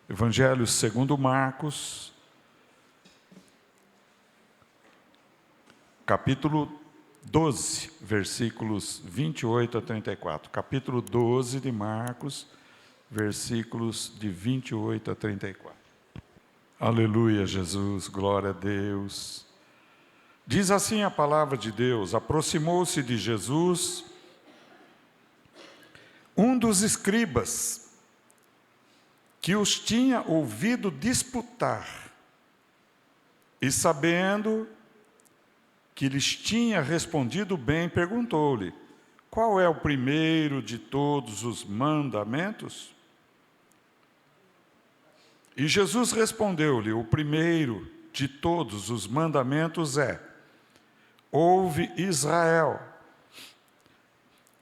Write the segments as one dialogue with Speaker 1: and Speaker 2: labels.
Speaker 1: Evangelho segundo Marcos, capítulo 12, versículos 28 a 34. Capítulo 12 de Marcos, versículos de 28 a 34. Aleluia, Jesus, glória a Deus. Diz assim a palavra de Deus: aproximou-se de Jesus um dos escribas, que os tinha ouvido disputar, e sabendo que lhes tinha respondido bem, perguntou-lhe: qual é o primeiro de todos os mandamentos? E Jesus respondeu-lhe: o primeiro de todos os mandamentos é: ouve, Israel,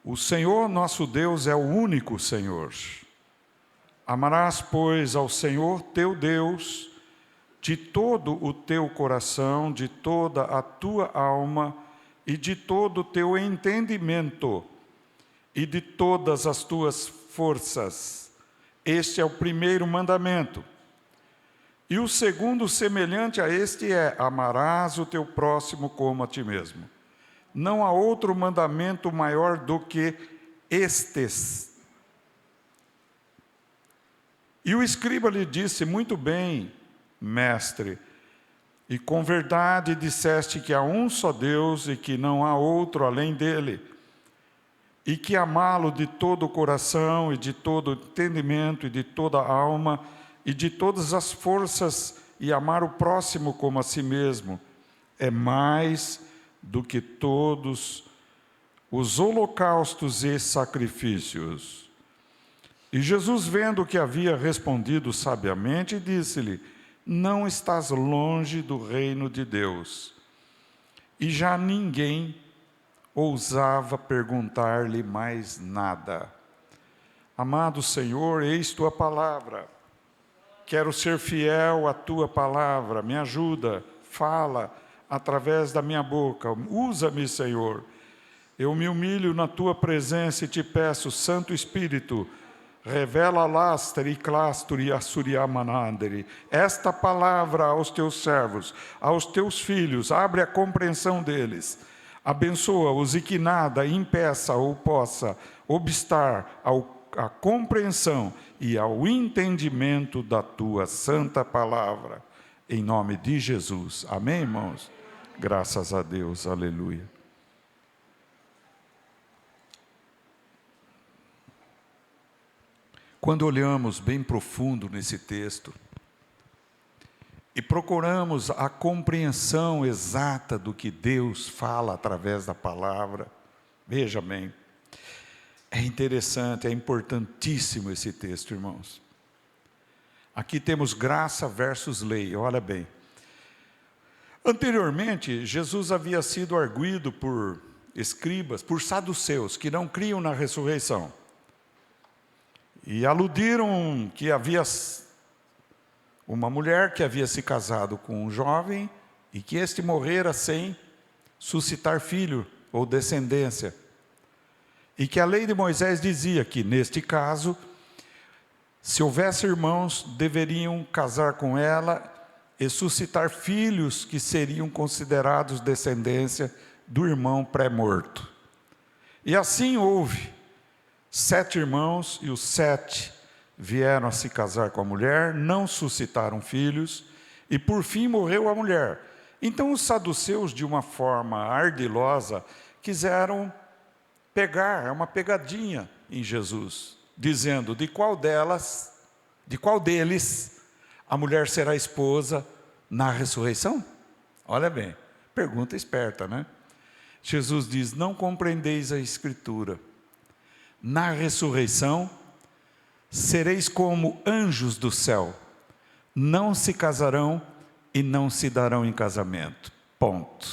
Speaker 1: o Senhor nosso Deus é o único Senhor. Amarás, pois, ao Senhor teu Deus de todo o teu coração, de toda a tua alma e de todo o teu entendimento e de todas as tuas forças. Este é o primeiro mandamento. E o segundo, semelhante a este, é: amarás o teu próximo como a ti mesmo. Não há outro mandamento maior do que estes. E o escriba lhe disse: muito bem, mestre, e com verdade disseste que há um só Deus e que não há outro além dele, e que amá-lo de todo o coração e de todo o entendimento e de toda a alma e de todas as forças, e amar o próximo como a si mesmo, é mais do que todos os holocaustos e sacrifícios. E Jesus, vendo que havia respondido sabiamente, disse-lhe: não estás longe do reino de Deus. E já ninguém ousava perguntar-lhe mais nada. Amado Senhor, eis tua palavra. Quero ser fiel à tua palavra. Me ajuda, fala através da minha boca. Usa-me, Senhor. Eu me humilho na tua presença e te peço, Santo Espírito, revela lastre e clasturi assuriamanandere. Esta palavra aos teus servos, aos teus filhos, abre a compreensão deles. Abençoa-os e que nada impeça ou possa obstar à compreensão e ao entendimento da tua santa palavra. Em nome de Jesus. Amém, irmãos? Graças a Deus. Aleluia. Quando olhamos bem profundo nesse texto e procuramos a compreensão exata do que Deus fala através da palavra, veja bem, é interessante, é importantíssimo esse texto, irmãos. Aqui temos graça versus lei, olha bem. Anteriormente, Jesus havia sido arguido por escribas, por saduceus, que não criam na ressurreição. E aludiram que havia uma mulher que havia se casado com um jovem e que este morrera sem suscitar filho ou descendência. E que a lei de Moisés dizia que, neste caso, se houvesse irmãos, deveriam casar com ela e suscitar filhos que seriam considerados descendência do irmão pré-morto. E assim houve. 7 irmãos, e os 7 vieram a se casar com a mulher, não suscitaram filhos, e por fim morreu a mulher. Então os saduceus, de uma forma ardilosa, quiseram pegar, é uma pegadinha em Jesus, dizendo: de qual deles a mulher será esposa na ressurreição? Olha bem, pergunta esperta, né? Jesus diz: não compreendeis a Escritura. Na ressurreição, sereis como anjos do céu, não se casarão e não se darão em casamento. Ponto.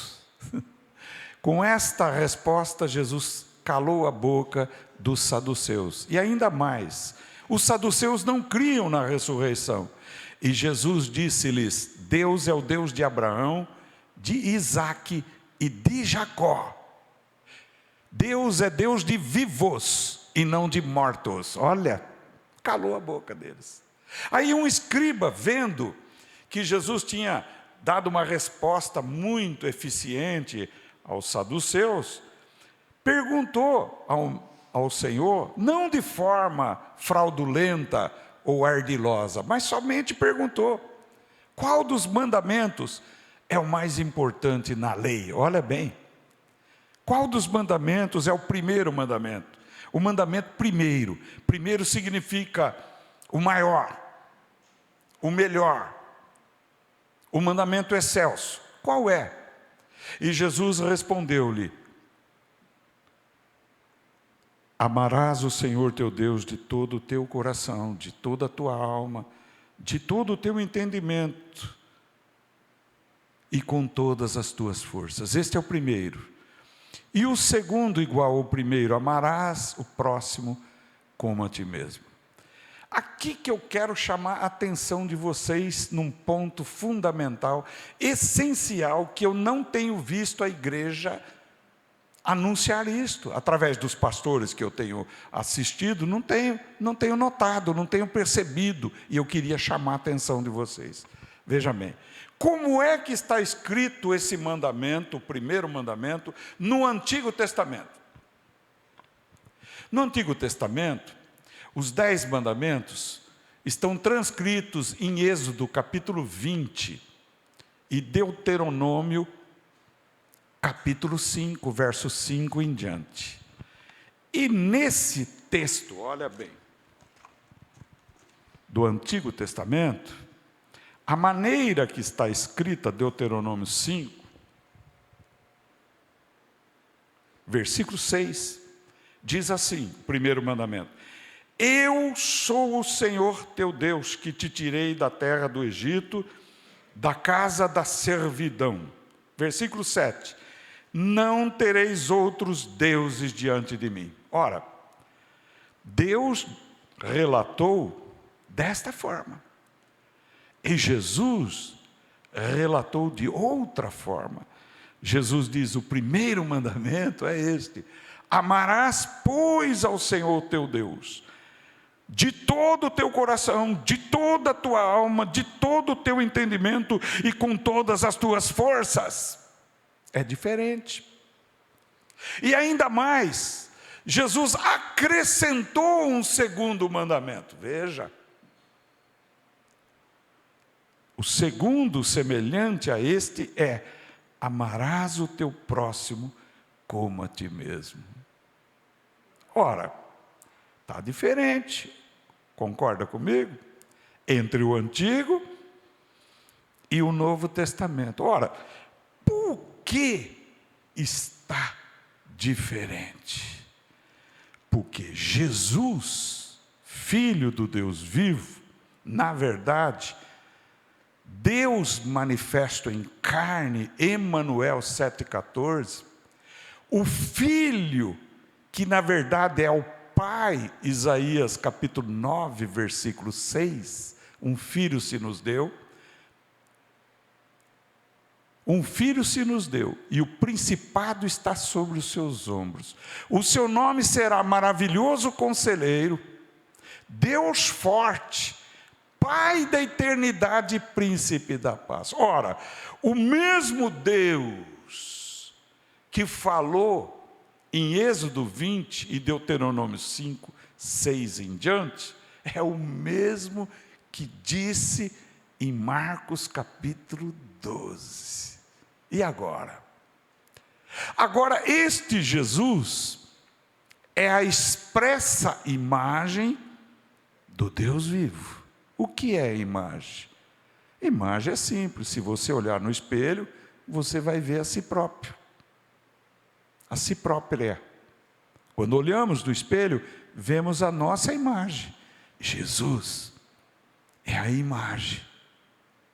Speaker 1: Com esta resposta, Jesus calou a boca dos saduceus. E ainda mais, os saduceus não criam na ressurreição. E Jesus disse-lhes: Deus é o Deus de Abraão, de Isaque e de Jacó. Deus é Deus de vivos e não de mortos. Olha, calou a boca deles. Aí um escriba, vendo que Jesus tinha dado uma resposta muito eficiente aos saduceus, perguntou ao Senhor, não de forma fraudulenta ou ardilosa, mas somente perguntou: qual dos mandamentos é o mais importante na lei? Olha bem, qual dos mandamentos é o primeiro mandamento? O mandamento primeiro. Primeiro significa o maior, o melhor, o mandamento excelso. Qual é? E Jesus respondeu-lhe: amarás o Senhor teu Deus de todo o teu coração, de toda a tua alma, de todo o teu entendimento e com todas as tuas forças. Este é o primeiro. E o segundo, igual ao primeiro: amarás o próximo como a ti mesmo. Aqui que eu quero chamar a atenção de vocês num ponto fundamental, essencial, que eu não tenho visto a igreja anunciar isto. Através dos pastores que eu tenho assistido, não tenho notado, não tenho percebido, e eu queria chamar a atenção de vocês. Veja bem, como é que está escrito esse mandamento, o primeiro mandamento, no Antigo Testamento? No Antigo Testamento, os 10 mandamentos estão transcritos em Êxodo capítulo 20 e Deuteronômio capítulo 5, verso 5 em diante. E nesse texto, olha bem, do Antigo Testamento, a maneira que está escrita Deuteronômio 5, versículo 6, diz assim, o primeiro mandamento: eu sou o Senhor teu Deus, que te tirei da terra do Egito, da casa da servidão. Versículo 7, não tereis outros deuses diante de mim. Ora, Deus relatou desta forma, e Jesus relatou de outra forma. Jesus diz: o primeiro mandamento é este: amarás, pois, ao Senhor teu Deus de todo o teu coração, de toda a tua alma, de todo o teu entendimento e com todas as tuas forças. É diferente. E ainda mais, Jesus acrescentou um segundo mandamento. Veja, o segundo semelhante a este é: amarás o teu próximo como a ti mesmo. Ora, está diferente, concorda comigo? Entre o Antigo e o Novo Testamento. Ora, por que está diferente? Porque Jesus, Filho do Deus vivo, na verdade, Deus manifesto em carne, Emanuel 7,14, o Filho, que na verdade é o Pai, Isaías capítulo 9, versículo 6, um filho se nos deu, e o principado está sobre os seus ombros. O seu nome será Maravilhoso Conselheiro, Deus Forte, Pai da eternidade e Príncipe da paz. Ora, o mesmo Deus que falou em Êxodo 20 e Deuteronômio 5, 6 em diante, é o mesmo que disse em Marcos capítulo 12. E agora? Agora, este Jesus é a expressa imagem do Deus vivo. O que é imagem? Imagem é simples. Se você olhar no espelho, você vai ver a si próprio. A si própria. Quando olhamos no espelho, vemos a nossa imagem. Jesus é a imagem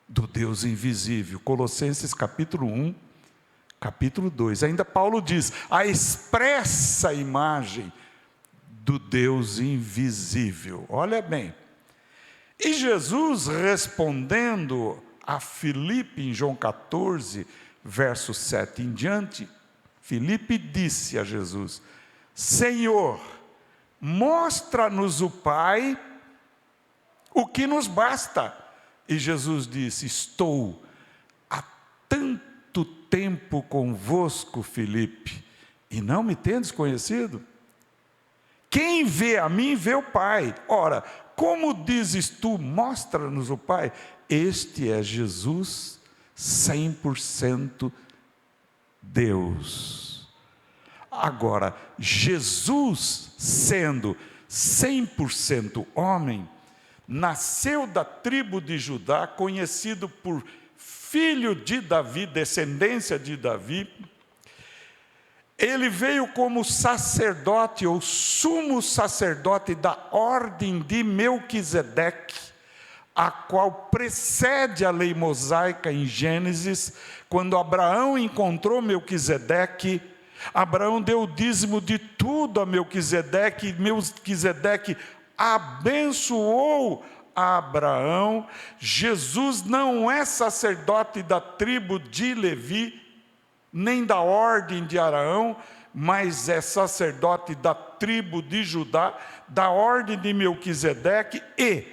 Speaker 1: do Deus invisível. Colossenses capítulo 1, capítulo 2. Ainda Paulo diz: a expressa imagem do Deus invisível. Olha bem. E Jesus, respondendo a Filipe em João 14, verso 7 em diante, Filipe disse a Jesus: Senhor, mostra-nos o Pai, o que nos basta. E Jesus disse: estou há tanto tempo convosco, Filipe, e não me tendes conhecido? Quem vê a mim, vê o Pai. Ora, como dizes tu, mostra-nos o Pai? Este é Jesus, 100% Deus. Agora, Jesus, sendo 100% homem, nasceu da tribo de Judá, conhecido por filho de Davi, descendência de Davi. Ele veio como sacerdote, ou sumo sacerdote da ordem de Melquisedeque, a qual precede a lei mosaica em Gênesis. Quando Abraão encontrou Melquisedeque, Abraão deu o dízimo de tudo a Melquisedeque, e Melquisedeque abençoou a Abraão. Jesus não é sacerdote da tribo de Levi, nem da ordem de Arão, mas é sacerdote da tribo de Judá, da ordem de Melquisedeque. E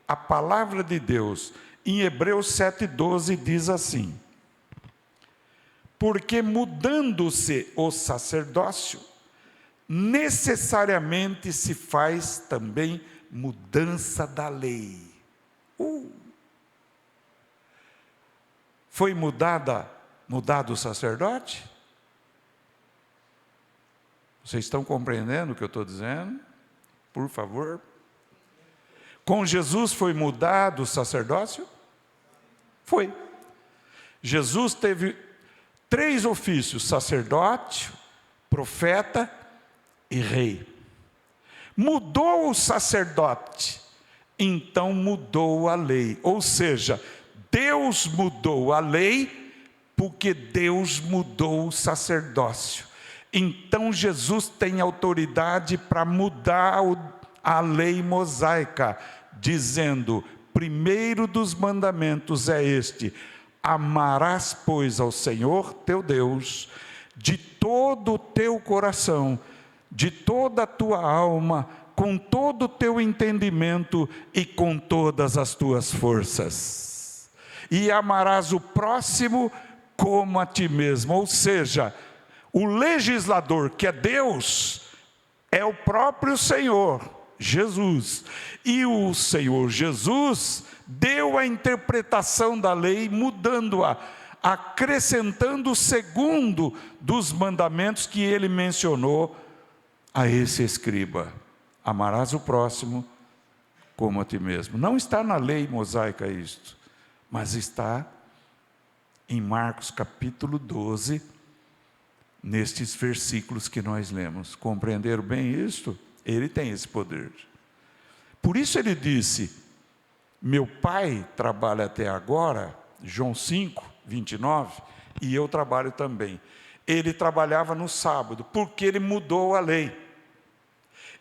Speaker 1: a palavra de Deus, em Hebreus 7,12, diz assim: porque mudando-se o sacerdócio, necessariamente se faz também mudança da lei. Foi mudado o sacerdote? Vocês estão compreendendo o que eu estou dizendo? Por favor. Com Jesus foi mudado o sacerdócio? Foi. Jesus teve 3 ofícios: sacerdote, profeta e rei. Mudou o sacerdote, então mudou a lei. Ou seja, Deus mudou a lei, porque Deus mudou o sacerdócio. Então Jesus tem autoridade para mudar a lei mosaica, dizendo: primeiro dos mandamentos é este: amarás, pois, ao Senhor teu Deus de todo o teu coração, de toda a tua alma, com todo o teu entendimento e com todas as tuas forças. E amarás o próximo como a ti mesmo. Ou seja, o legislador, que é Deus, é o próprio Senhor Jesus. E o Senhor Jesus deu a interpretação da lei, mudando-a, acrescentando o segundo dos mandamentos que ele mencionou a esse escriba: amarás o próximo como a ti mesmo. Não está na lei mosaica isto, mas está em Marcos capítulo 12, nestes versículos que nós lemos. Compreenderam bem isto? Ele tem esse poder. Por isso ele disse: meu pai trabalha até agora, João 5, 29, e eu trabalho também. Ele trabalhava no sábado, porque ele mudou a lei.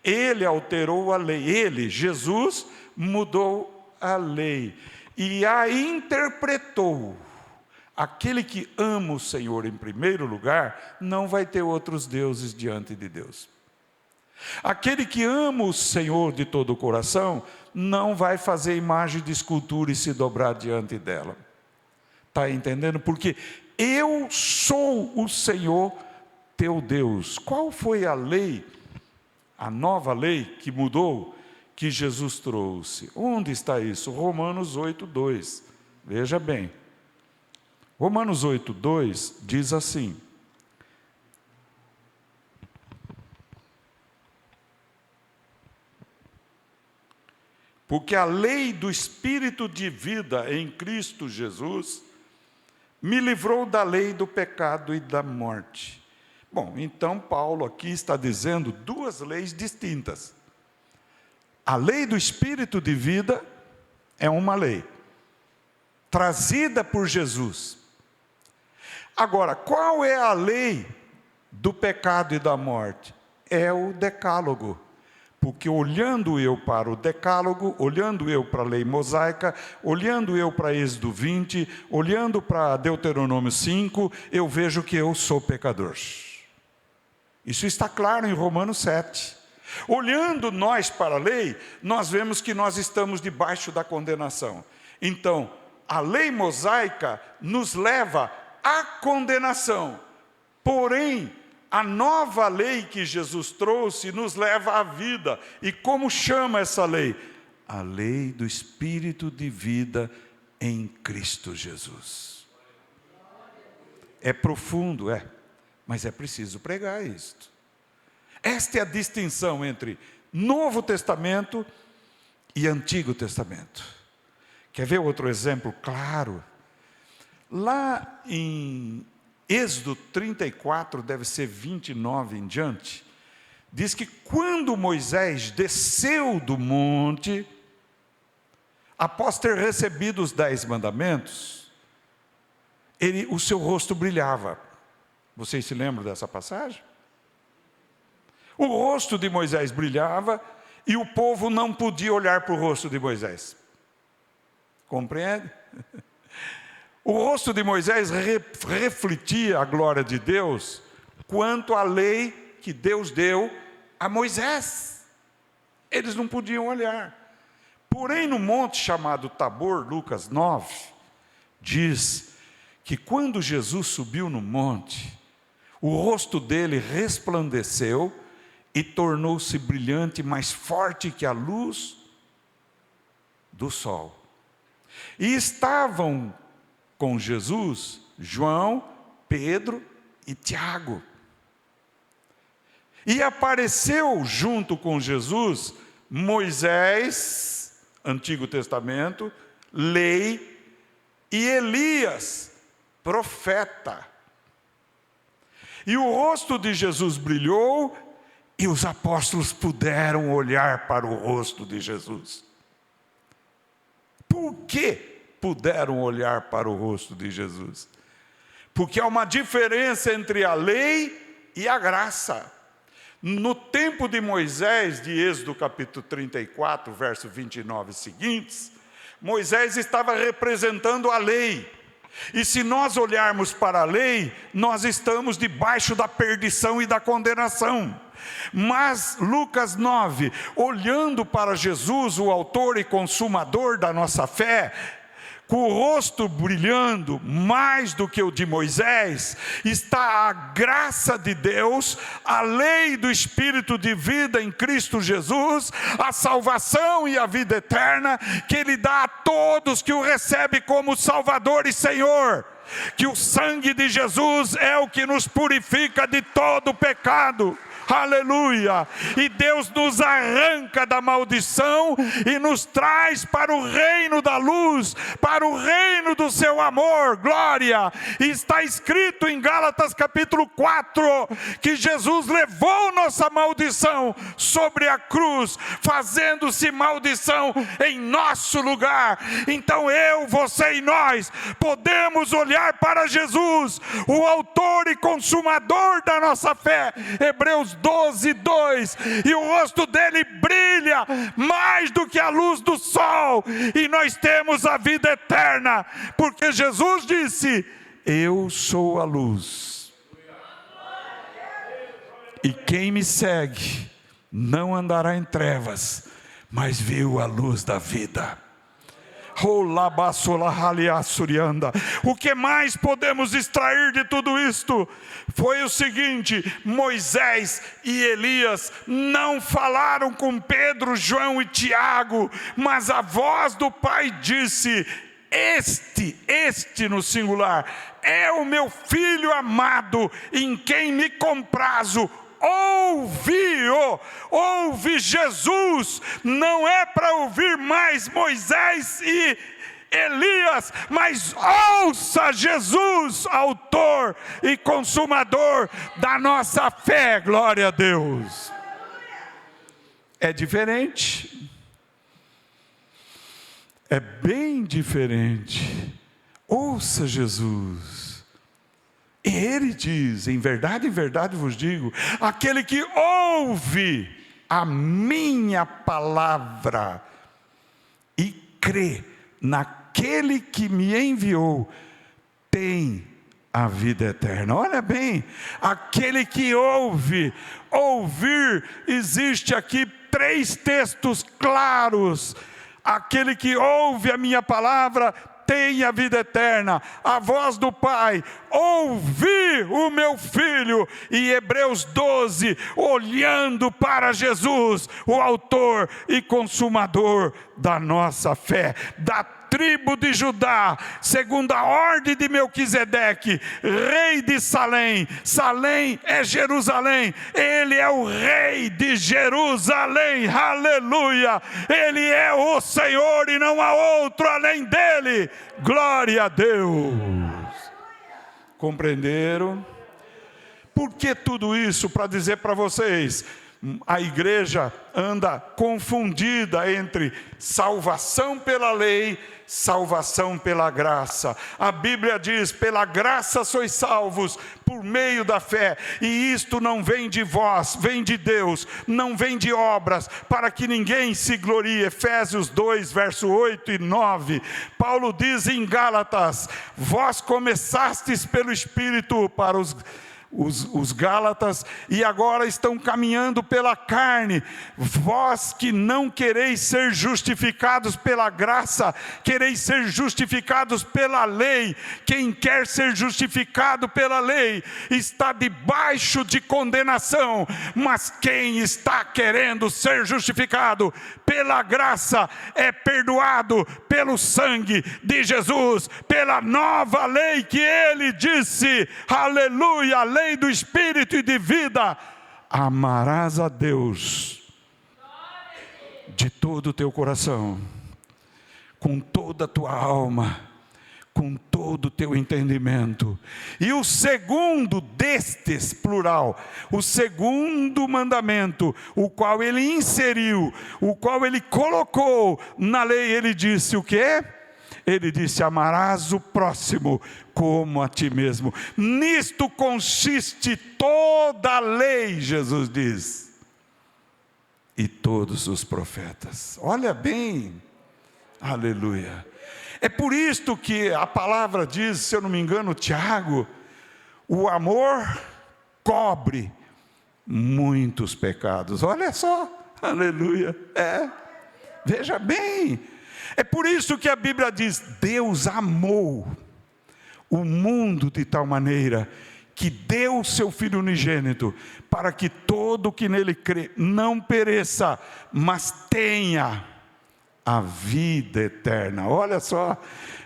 Speaker 1: Ele alterou a lei. Ele, Jesus, mudou a lei e a interpretou. Aquele que ama o Senhor em primeiro lugar, não vai ter outros deuses diante de Deus. Aquele que ama o Senhor de todo o coração, não vai fazer imagem de escultura e se dobrar diante dela. Está entendendo? Porque eu sou o Senhor teu Deus. Qual foi a lei, a nova lei que mudou, que Jesus trouxe? Onde está isso? Romanos 8,2. Veja bem. Romanos 8,2 diz assim: porque a lei do Espírito de vida em Cristo Jesus me livrou da lei do pecado e da morte. Bom, então Paulo aqui está dizendo 2 leis distintas. A lei do Espírito de vida é uma lei trazida por Jesus. Agora, qual é a lei do pecado e da morte? É o decálogo. Porque olhando eu para o decálogo, olhando eu para a lei mosaica, olhando eu para Êxodo 20, olhando para Deuteronômio 5, eu vejo que eu sou pecador. Isso está claro em Romanos 7. Olhando nós para a lei, nós vemos que nós estamos debaixo da condenação. Então, a lei mosaica nos leva à condenação. Porém, a nova lei que Jesus trouxe nos leva à vida. E como chama essa lei? A lei do Espírito de vida em Cristo Jesus. É profundo, mas é preciso pregar isto. Esta é a distinção entre Novo Testamento e Antigo Testamento. Quer ver outro exemplo claro? Lá em Êxodo 34, deve ser 29 em diante, diz que quando Moisés desceu do monte, após ter recebido os 10 mandamentos, o seu rosto brilhava. Vocês se lembram dessa passagem? O rosto de Moisés brilhava e o povo não podia olhar para o rosto de Moisés. Compreende? O rosto de Moisés refletia a glória de Deus quanto à lei que Deus deu a Moisés. Eles não podiam olhar. Porém, no monte chamado Tabor, Lucas 9, diz que quando Jesus subiu no monte, o rosto dele resplandeceu e tornou-se brilhante, mais forte que a luz do sol. E estavam com Jesus João, Pedro e Tiago. E apareceu junto com Jesus Moisés, Antigo Testamento, lei, e Elias, profeta. E o rosto de Jesus brilhou, e os apóstolos puderam olhar para o rosto de Jesus. Por que puderam olhar para o rosto de Jesus? Porque há uma diferença entre a lei e a graça. No tempo de Moisés, de Êxodo capítulo 34, verso 29 e seguintes, Moisés estava representando a lei. E se nós olharmos para a lei, nós estamos debaixo da perdição e da condenação. Mas Lucas 9, olhando para Jesus, o autor e consumador da nossa fé, com o rosto brilhando mais do que o de Moisés, está a graça de Deus, a lei do Espírito de vida em Cristo Jesus, a salvação e a vida eterna, que Ele dá a todos que o recebem como Salvador e Senhor. Que o sangue de Jesus é o que nos purifica de todo pecado. Aleluia! E Deus nos arranca da maldição e nos traz para o reino da luz, para o reino do seu amor, glória! E está escrito em Gálatas capítulo 4, que Jesus levou nossa maldição sobre a cruz, fazendo-se maldição em nosso lugar. Então eu, você e nós podemos olhar para Jesus, o autor e consumador da nossa fé. Hebreus 12, 2, e o rosto dele brilha mais do que a luz do sol, e nós temos a vida eterna, porque Jesus disse: eu sou a luz, e quem me segue não andará em trevas, mas viu a luz da vida. O que mais podemos extrair de tudo isto? Foi o seguinte: Moisés e Elias não falaram com Pedro, João e Tiago, mas a voz do Pai disse: este no singular, é o meu filho amado, em quem me comprazo. Ouve Jesus, não é para ouvir mais Moisés e Elias, mas ouça Jesus, autor e consumador da nossa fé, glória a Deus. É diferente, é bem diferente. Ouça Jesus. E Ele diz: em verdade vos digo, aquele que ouve a minha palavra e crê naquele que me enviou, tem a vida eterna. Olha bem, aquele que ouve, ouvir, existe aqui 3 textos claros. Aquele que ouve a minha palavra tem a vida eterna. A voz do Pai, ouvi o meu filho. E Hebreus 12, olhando para Jesus, o autor e consumador da nossa fé, da tribo de Judá, segundo a ordem de Melquisedeque, rei de Salém. Salém é Jerusalém, ele é o rei de Jerusalém, aleluia, ele é o Senhor e não há outro além dele, glória a Deus. Compreenderam? Por que tudo isso? Para dizer para vocês, a igreja anda confundida entre salvação pela lei, salvação pela graça. A Bíblia diz: pela graça sois salvos por meio da fé, e isto não vem de vós, vem de Deus, não vem de obras, para que ninguém se glorie. Efésios 2, verso 8 e 9. Paulo diz em Gálatas: vós começastes pelo Espírito, para os Gálatas, e agora estão caminhando pela carne. Vós que não quereis ser justificados pela graça, quereis ser justificados pela lei. Quem quer ser justificado pela lei está debaixo de condenação, mas quem está querendo ser justificado pela graça é perdoado pelo sangue de Jesus, pela nova lei que ele disse, aleluia, a lei do Espírito e de vida. Amarás a Deus de todo o teu coração, com toda a tua alma, com todo o teu entendimento. E o segundo destes, plural, o segundo mandamento, o qual ele inseriu, o qual ele colocou na lei, ele disse o quê? Ele disse: amarás o próximo como a ti mesmo. Nisto consiste toda a lei, Jesus diz, e todos os profetas. Olha bem, aleluia. É por isto que a palavra diz, se eu não me engano, Tiago, o amor cobre muitos pecados. Olha só, aleluia. Veja bem, é por isso que a Bíblia diz: Deus amou o mundo de tal maneira que deu o seu Filho unigênito, para que todo o que nele crê não pereça, mas tenha a vida eterna. Olha só,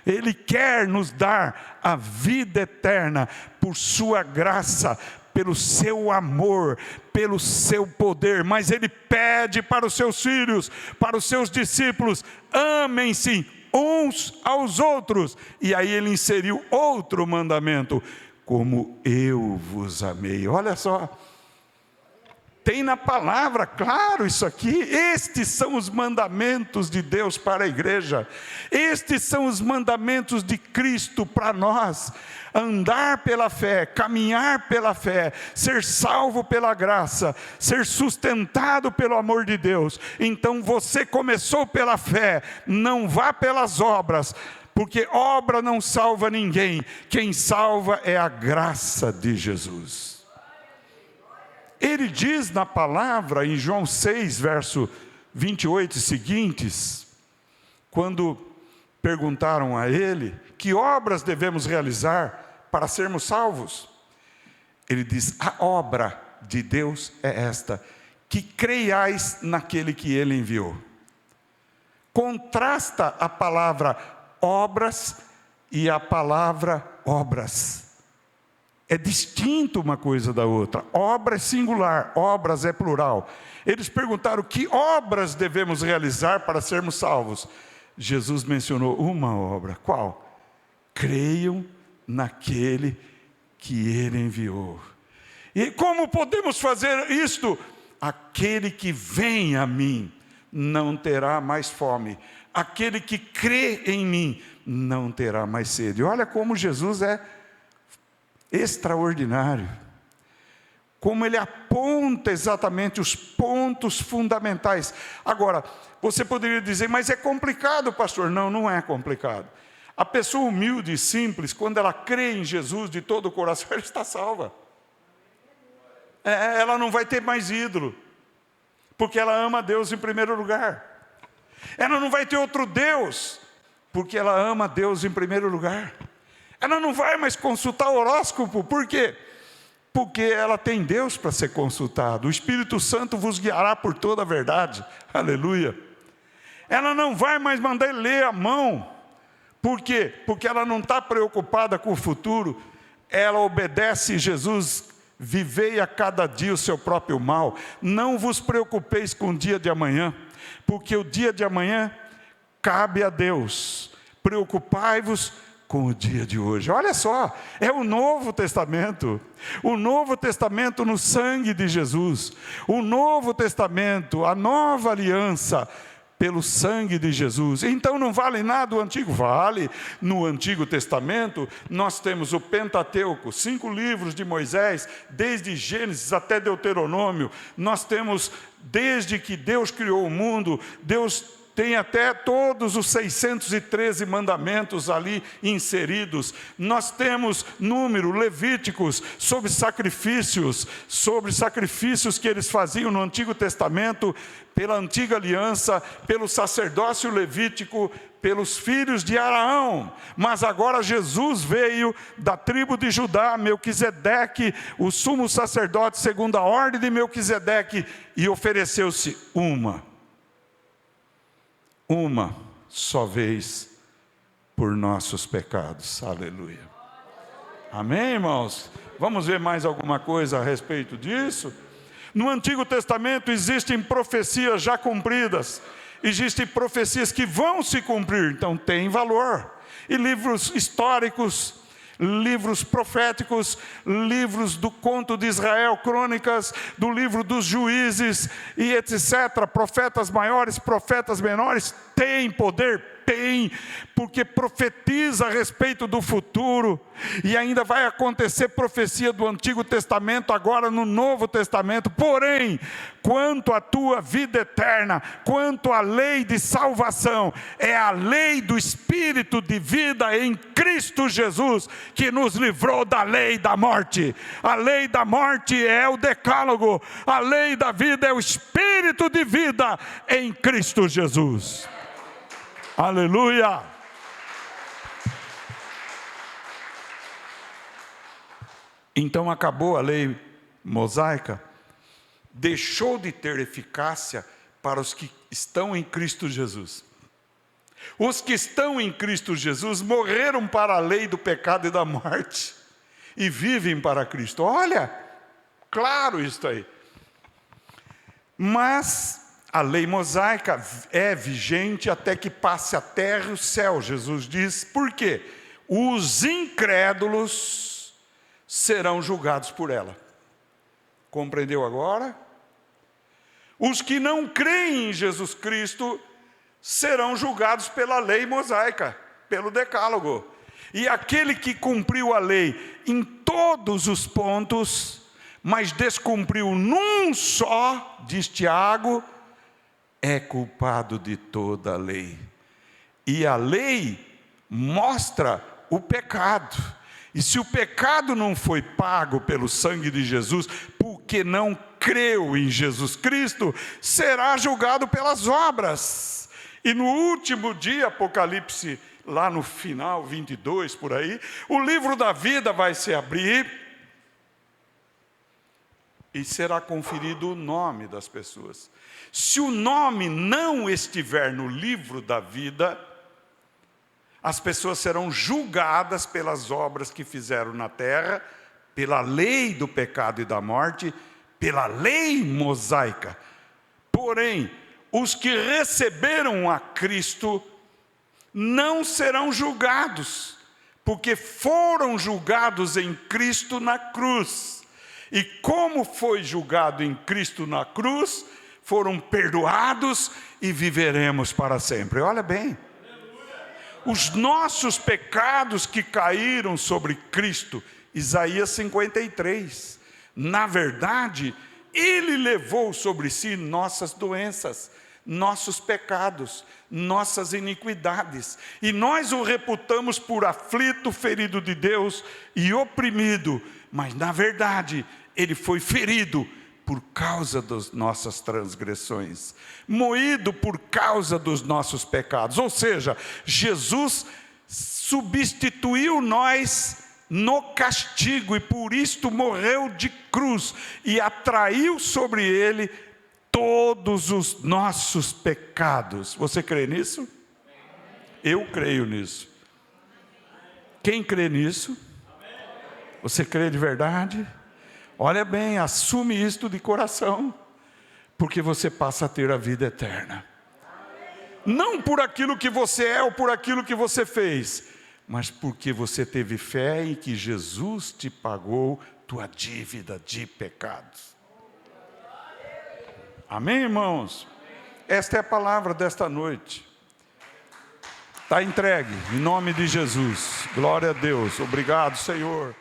Speaker 1: Ele quer nos dar a vida eterna por sua graça, pelo seu amor, pelo seu poder. Mas Ele pede para os seus filhos, para os seus discípulos: amem-se uns aos outros. E aí Ele inseriu outro mandamento: como eu vos amei. Olha só, tem na palavra, claro, isso aqui. Estes são os mandamentos de Deus para a igreja. Estes são os mandamentos de Cristo para nós. Andar pela fé, caminhar pela fé, ser salvo pela graça, ser sustentado pelo amor de Deus. Então você começou pela fé, não vá pelas obras, porque obra não salva ninguém. Quem salva é a graça de Jesus. Ele diz na palavra, em João 6, verso 28 e seguintes, quando perguntaram a ele: que obras devemos realizar para sermos salvos? Ele diz: a obra de Deus é esta, que creiais naquele que Ele enviou. Contrasta a palavra obras e a palavra obras. É distinto uma coisa da outra. Obra é singular, obras é plural. Eles perguntaram: que obras devemos realizar para sermos salvos? Jesus mencionou uma obra. Qual? Creiam naquele que Ele enviou. E como podemos fazer isto? Aquele que vem a mim não terá mais fome. Aquele que crê em mim não terá mais sede. Olha como Jesus é extraordinário. Como Ele aponta exatamente os pontos fundamentais. Agora, você poderia dizer: mas é complicado, pastor. Não, não é complicado. A pessoa humilde e simples, quando ela crê em Jesus de todo o coração, ela está salva. Ela não vai ter mais ídolo, porque ela ama Deus em primeiro lugar. Ela não vai ter outro Deus, porque ela ama Deus em primeiro lugar. Ela não vai mais consultar o horóscopo, por quê? Porque ela tem Deus para ser consultado. O Espírito Santo vos guiará por toda a verdade. Aleluia. Ela não vai mais mandar ler a mão. Por quê? Porque ela não está preocupada com o futuro. Ela obedece Jesus. Vivei a cada dia o seu próprio mal. Não vos preocupeis com o dia de amanhã, porque o dia de amanhã cabe a Deus. Preocupai-vos com o dia de hoje. Olha só, é o Novo Testamento. O Novo Testamento no sangue de Jesus. O Novo Testamento, a nova aliança pelo sangue de Jesus. Então não vale nada o Antigo? Vale. No Antigo Testamento nós temos o Pentateuco, 5 livros de Moisés, desde Gênesis até Deuteronômio. Nós temos, desde que Deus criou o mundo, Deus tem até todos os 613 mandamentos ali inseridos. Nós temos número, Levíticos, sobre sacrifícios que eles faziam no Antigo Testamento, pela antiga aliança, pelo sacerdócio levítico, pelos filhos de Araão. Mas agora Jesus veio da tribo de Judá, Melquisedeque, o sumo sacerdote segundo a ordem de Melquisedeque, e ofereceu-se uma só vez por nossos pecados. Aleluia. Amém, irmãos? Vamos ver mais alguma coisa a respeito disso? No Antigo Testamento existem profecias já cumpridas, existem profecias que vão se cumprir, então tem valor. E livros históricos, livros proféticos, livros do conto de Israel, crônicas, do livro dos juízes e etc. Profetas maiores, profetas menores, têm poder? Tem, porque profetiza a respeito do futuro, e ainda vai acontecer profecia do Antigo Testamento agora no Novo Testamento. Porém, quanto à tua vida eterna, quanto à lei de salvação, é a lei do Espírito de vida em Cristo Jesus, que nos livrou da lei da morte. A lei da morte é o decálogo, a lei da vida é o Espírito de vida em Cristo Jesus. Aleluia! Então acabou a lei mosaica, deixou de ter eficácia para os que estão em Cristo Jesus. Os que estão em Cristo Jesus morreram para a lei do pecado e da morte e vivem para Cristo. Olha, claro isso aí. Mas a lei mosaica é vigente até que passe a terra e o céu, Jesus diz. Por quê? Os incrédulos serão julgados por ela. Compreendeu agora? Os que não creem em Jesus Cristo serão julgados pela lei mosaica, pelo decálogo. E aquele que cumpriu a lei em todos os pontos, mas descumpriu num só, diz Tiago, é culpado de toda a lei. E a lei mostra o pecado. E se o pecado não foi pago pelo sangue de Jesus, porque não creu em Jesus Cristo, será julgado pelas obras. E no último dia, Apocalipse, lá no final, 22, por aí, o livro da vida vai se abrir e será conferido o nome das pessoas. Se o nome não estiver no livro da vida, as pessoas serão julgadas pelas obras que fizeram na terra, pela lei do pecado e da morte, pela lei mosaica. Porém, os que receberam a Cristo não serão julgados, porque foram julgados em Cristo na cruz. E como foi julgado em Cristo na cruz, foram perdoados e viveremos para sempre. Olha bem, os nossos pecados que caíram sobre Cristo, Isaías 53, na verdade, Ele levou sobre si nossas doenças, nossos pecados, nossas iniquidades. E nós o reputamos por aflito, ferido de Deus e oprimido. Mas, na verdade, ele foi ferido por causa das nossas transgressões, moído por causa dos nossos pecados. Ou seja, Jesus substituiu nós no castigo e por isto morreu de cruz e atraiu sobre ele todos os nossos pecados. Você crê nisso? Eu creio nisso. Quem crê nisso? Você crê de verdade? Olha bem, assume isto de coração, porque você passa a ter a vida eterna. Não por aquilo que você é ou por aquilo que você fez, mas porque você teve fé em que Jesus te pagou tua dívida de pecados. Amém, irmãos? Esta é a palavra desta noite. Está entregue, em nome de Jesus. Glória a Deus. Obrigado, Senhor.